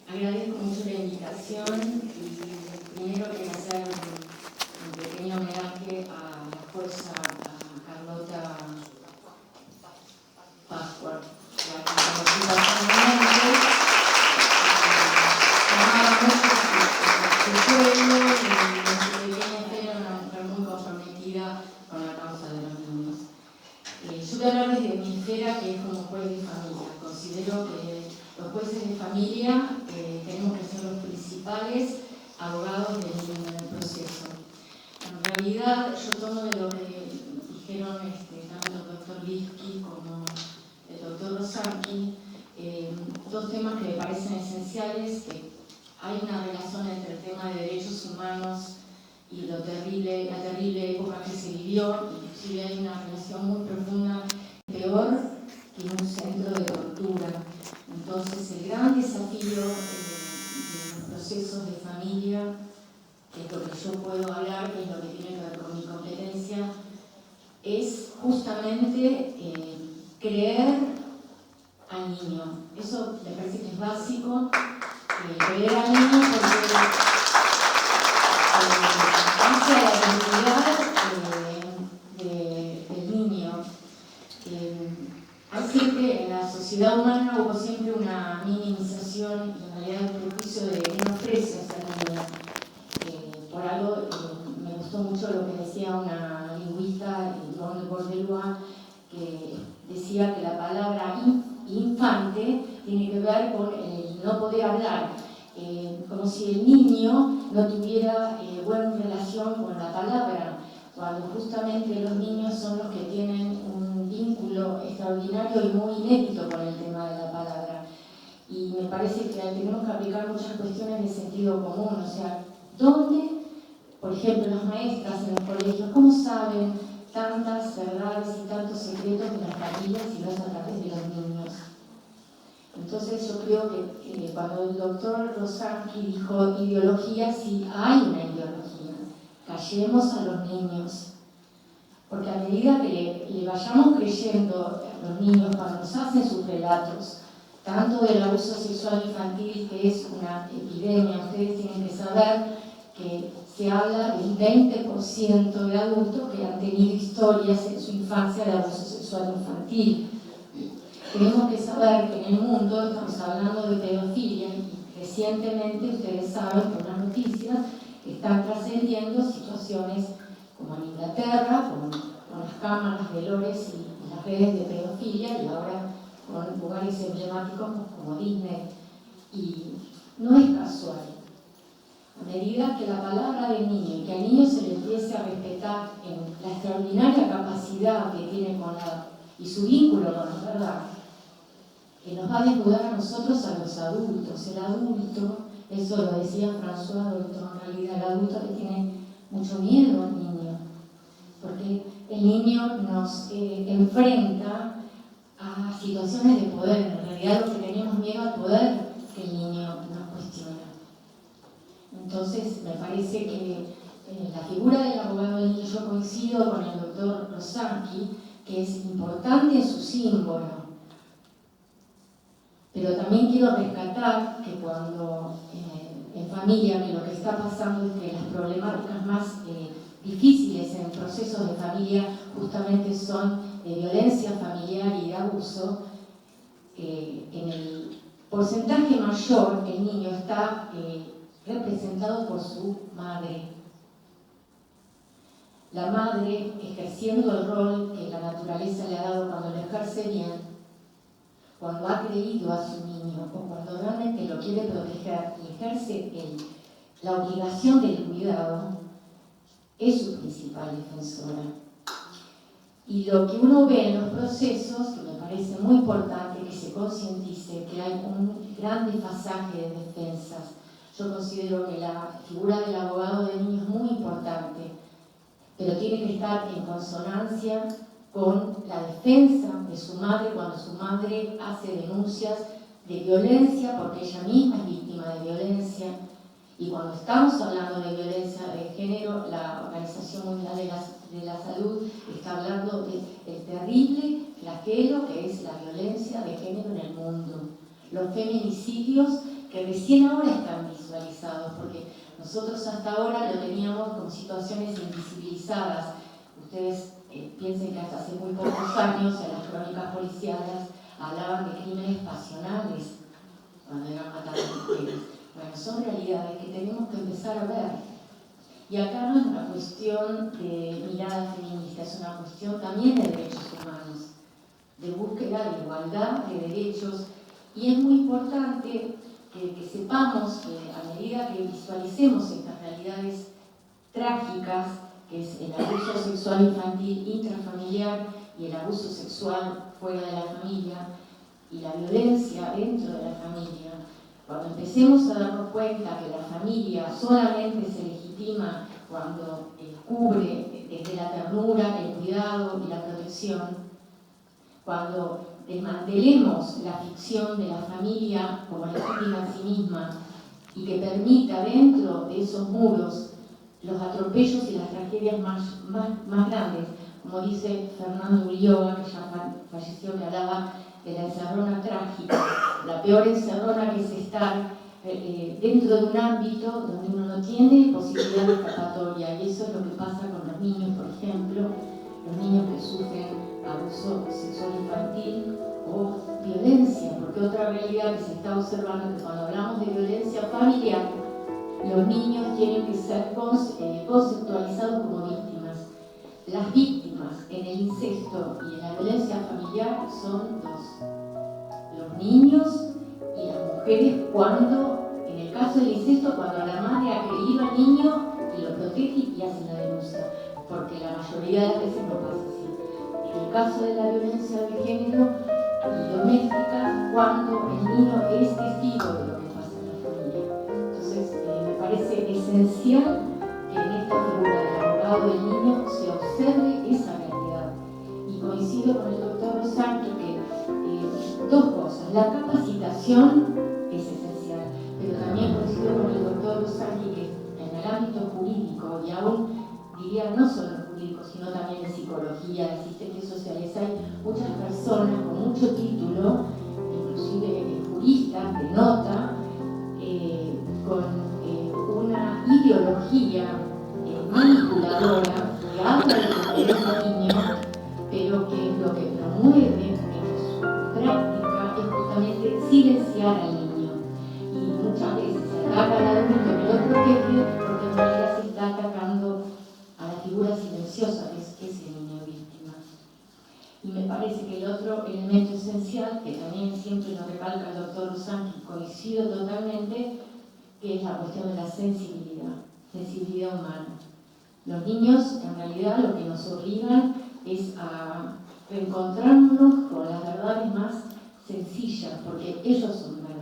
Agradezco mucho la invitación y primero quiero hacer un pequeño homenaje a la fuerza, a Carlota Pascual, la que conocí personalmente, amaba mucho su pueblo y desde pequeña era una mujer muy comprometida con la causa de los niños. Yo voy a hablar desde mi esfera, que es como juez de familia. Considero que los jueces de familia tenemos que ser los principales abogados del niño en el proceso. En realidad, yo tomo de lo que dijeron tanto el doctor Lipski como el doctor Rosanqui, dos temas que me parecen esenciales, que hay una relación entre el tema de derechos humanos y la terrible época que se vivió. Inclusive hay una relación muy profunda, peor que un centro de tortura. Entonces, el gran desafío de los procesos de familia, que es lo que yo puedo hablar, que es lo que tiene que ver con mi competencia, es justamente creer al niño. Eso me parece que es básico, creer al niño porque hace a la dignidad del niño. Hay siempre, en la sociedad humana hubo siempre una minimización y en realidad un prejuicio de menosprecio hacia el niño. Por algo me gustó mucho lo que decía una lingüista, Yvonne Bourgeois, que decía que la palabra infante tiene que ver con el no poder hablar, como si el niño no tuviera buena relación con la palabra, cuando justamente los niños son los que tienen un vínculo extraordinario y muy inédito con el tema de la palabra. Y me parece que tenemos que aplicar muchas cuestiones de sentido común, o sea, ¿dónde, por ejemplo, las maestras en los colegios, cómo saben tantas verdades y tantos secretos de las familias y no es a través de los niños? Entonces yo creo que cuando el doctor Rosanqui dijo ideología, sí hay una ideología. Callemos a los niños. Porque a medida que le vayamos creyendo a los niños cuando nos hacen sus relatos, tanto del abuso sexual infantil, que es una epidemia, ustedes tienen que saber que se habla del 20% de adultos que han tenido historias en su infancia de abuso sexual infantil. Tenemos que saber que en el mundo estamos hablando de pedofilia y recientemente, ustedes saben por las noticias, están trascendiendo situaciones como en Inglaterra, con las cámaras de Lores y las redes de pedofilia, y ahora con lugares emblemáticos como Disney. Y no es casual. A medida que la palabra del niño y que al niño se le empiece a respetar en la extraordinaria capacidad que tiene con y su vínculo con la verdad, que nos va a desnudar a nosotros, a los adultos. El adulto, eso lo decía François Dolto, en realidad el adulto le tiene mucho miedo al niño, porque el niño nos enfrenta a situaciones de poder. En realidad lo que tenemos miedo al poder que el niño nos cuestiona. Entonces me parece que la figura del abogado del niño, yo coincido con el doctor Rosanqui, que es importante su símbolo. Pero también quiero rescatar que cuando en familia, que lo que está pasando es que las problemáticas más difíciles en procesos de familia justamente son de violencia familiar y de abuso, en el porcentaje mayor el niño está representado por su madre. La madre ejerciendo el rol que la naturaleza le ha dado cuando lo ejerce bien, cuando ha creído a su niño o cuando realmente lo quiere proteger y ejerce la obligación del cuidado, es su principal defensora. Y lo que uno ve en los procesos, que me parece muy importante que se concientice, que hay un gran desfasaje de defensas. Yo considero que la figura del abogado del niño es muy importante, pero tiene que estar en consonancia con la defensa de su madre cuando su madre hace denuncias de violencia, porque ella misma es víctima de violencia. Y cuando estamos hablando de violencia de género, la Organización Mundial de la Salud está hablando del terrible flagelo que es la violencia de género en el mundo. Los feminicidios que recién ahora están visualizados, porque nosotros hasta ahora lo teníamos como situaciones invisibilizadas. Ustedes piensen que hasta hace muy pocos años en las crónicas policiales hablaban de crímenes pasionales cuando eran matadas mujeres. Bueno, son realidades que tenemos que empezar a ver. Y acá no es una cuestión de mirada feminista, es una cuestión también de derechos humanos, de búsqueda de igualdad de derechos. Y es muy importante que sepamos que a medida que visualicemos estas realidades trágicas, que es el abuso sexual infantil intrafamiliar y el abuso sexual fuera de la familia y la violencia dentro de la familia, cuando empecemos a darnos cuenta que la familia solamente se legitima cuando cubre desde la ternura, el cuidado y la protección, cuando desmantelemos la ficción de la familia como legítima en sí misma y que permita dentro de esos muros los atropellos y las tragedias más grandes, como dice Fernando Ulloa, que ya falleció, que hablaba de la encerrona trágica. La peor encerrona que es estar dentro de un ámbito donde uno no tiene posibilidad de escapatoria, y eso es lo que pasa con los niños, por ejemplo, los niños que sufren abuso sexual infantil o violencia, porque otra realidad que se está observando es que cuando hablamos de violencia familiar, los niños tienen que ser conceptualizados como víctimas. Las víctimas en el incesto y en la violencia familiar son los niños y las mujeres cuando, en el caso del incesto, cuando la madre ha querido al niño y lo protege y hace la denuncia, porque la mayoría de las veces no pasa así. En el caso de la violencia de género y doméstica, cuando el niño es testigo de lo que pasa en la familia. Entonces, me parece esencial que en esta figura del abogado del niño se observe esa realidad. Y coincido con el doctor Rosanqui que dos cosas. La capacitación es esencial, pero también coincido con el doctor Rosanqui que en el ámbito jurídico, y aún diría no solo en jurídico, sino también en psicología, en asistentes sociales, hay muchas personas con mucho título, inclusive juristas de nota, con una ideología manipuladora que habla de los niños, pero que lo que promueve en su práctica es justamente silenciar al niño. Y muchas veces se ataca al adulto que lo protege porque en realidad se está atacando a la figura silenciosa que es el niño víctima. Y me parece que el otro elemento esencial, que también siempre lo recalca el doctor Rosanqui, coincido totalmente, que es la cuestión de la sensibilidad humana. Los niños, en realidad, lo que nos obligan es a reencontrarnos con las verdades más sencillas, porque ellos son verdades.